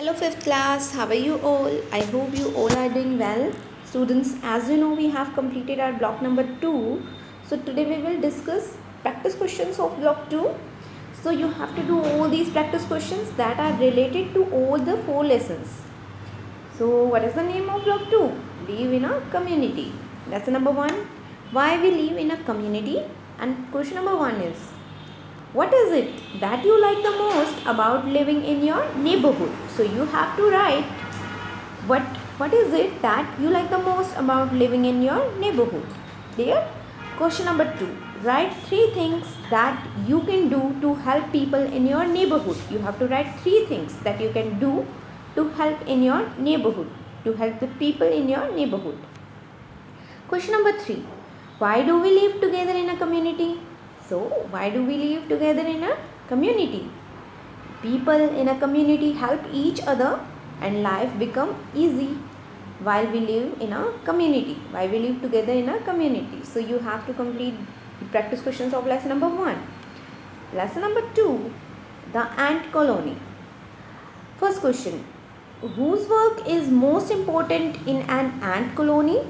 Hello fifth class, how are you all? I hope you all are doing well. Students, as you know, we have completed our block number 2. So today we will discuss practice questions of block 2. So you have to do all these practice questions that are related to all the 4 lessons. So what is the name of block 2? Live in a community. Lesson number 1, why we live in a community? And question number 1 is, what is it that you like the most about living in your neighborhood? So you have to write what is it that you like the most about living in your neighborhood. Clear? Question number 2. Write 3 things that you can do to help people in your neighborhood. You have to write 3 things that you can do to help in your neighborhood, to help the people in your neighborhood. Question number 3. Why do we live together in a community? So, why do we live together in a community? People in a community help each other and life become easy while we live in a community. Why we live together in a community? So, you have to complete the practice questions of lesson number 1. Lesson number 2, the ant colony. First question, whose work is most important in an ant colony?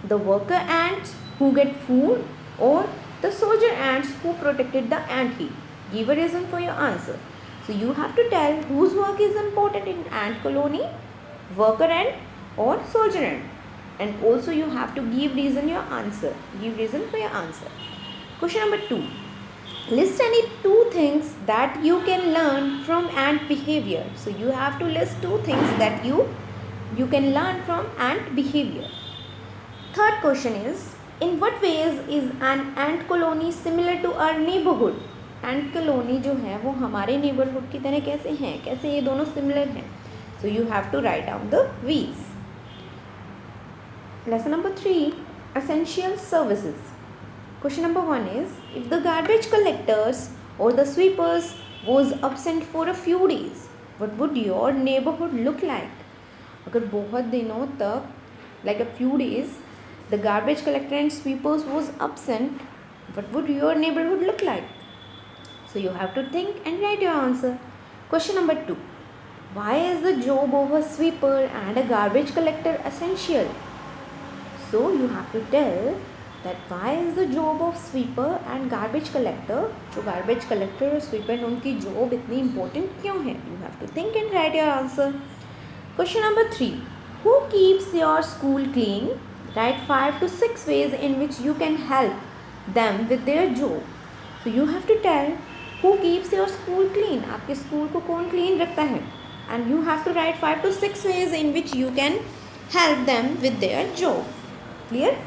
The worker ants who get food or the soldier ants who protected the ant heap? Give a reason for your answer. So you have to tell whose work is important in ant colony, worker ant or soldier ant. And also you have to give reason your answer. Give reason for your answer. Question number 2. List any 2 things that you can learn from ant behavior. So you have to list 2 things that you can learn from ant behavior. Third question is, in what ways is an ant colony similar to our neighborhood? Ant colony जो है वो हमारे neighborhood की तरह कैसे हैं, कैसे ये दोनों similar हैं? So you have to write down the ways. Lesson number 3, essential services. Question number 1 is, if the garbage collectors or the sweepers was absent for a few days, what would your neighborhood look like? अगर बहुत दिनों तक, like a few days, the garbage collector and sweepers was absent, what would your neighborhood look like? So you have to think and write your answer. Question number 2. Why is the job of a sweeper and a garbage collector essential? So you have to tell that why is the job of sweeper and garbage collector, जो garbage collector और sweeper है उनकी job इतनी important क्यों है? You have to think and write your answer. Question number 3. Who keeps your school clean? Write 5 to 6 ways in which you can help them with their job. So you have to tell who keeps your school clean. आपके school को कौन clean रखता है? And you have to write 5 to 6 ways in which you can help them with their job. Clear?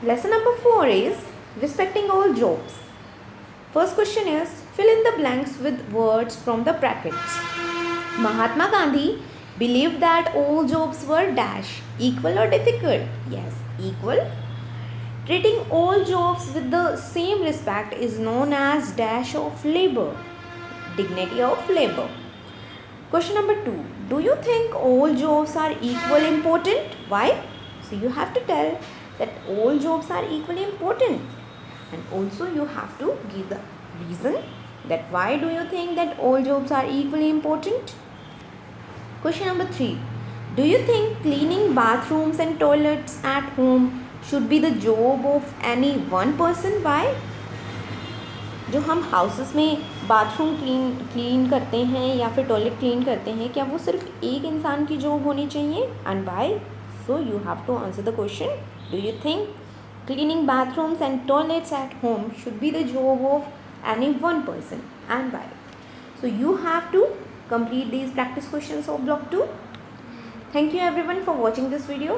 Lesson number 4 is respecting all jobs. First question is, fill in the blanks with words from the brackets. Mahatma Gandhi believed that all jobs were dash, equal or difficult? Yes, equal. Treating all jobs with the same respect is known as dash of labor, dignity of labor. Question number 2. Do you think all jobs are equally important? Why? So you have to tell that all jobs are equally important. And also you have to give the reason that why do you think that all jobs are equally important? Question number 3. Do you think cleaning bathrooms and toilets at home should be the job of any one person? Why? जो हम houses में bathroom clean करते हैं या फिर toilet clean करते हैं, क्या वो सिर्फ एक इंसान की जॉब होनी चाहिए? And why? So you have to answer the question. Do you think cleaning bathrooms and toilets at home should be the job of any one person, and why? So you have to complete these practice questions of block 2. Thank you everyone for watching this video.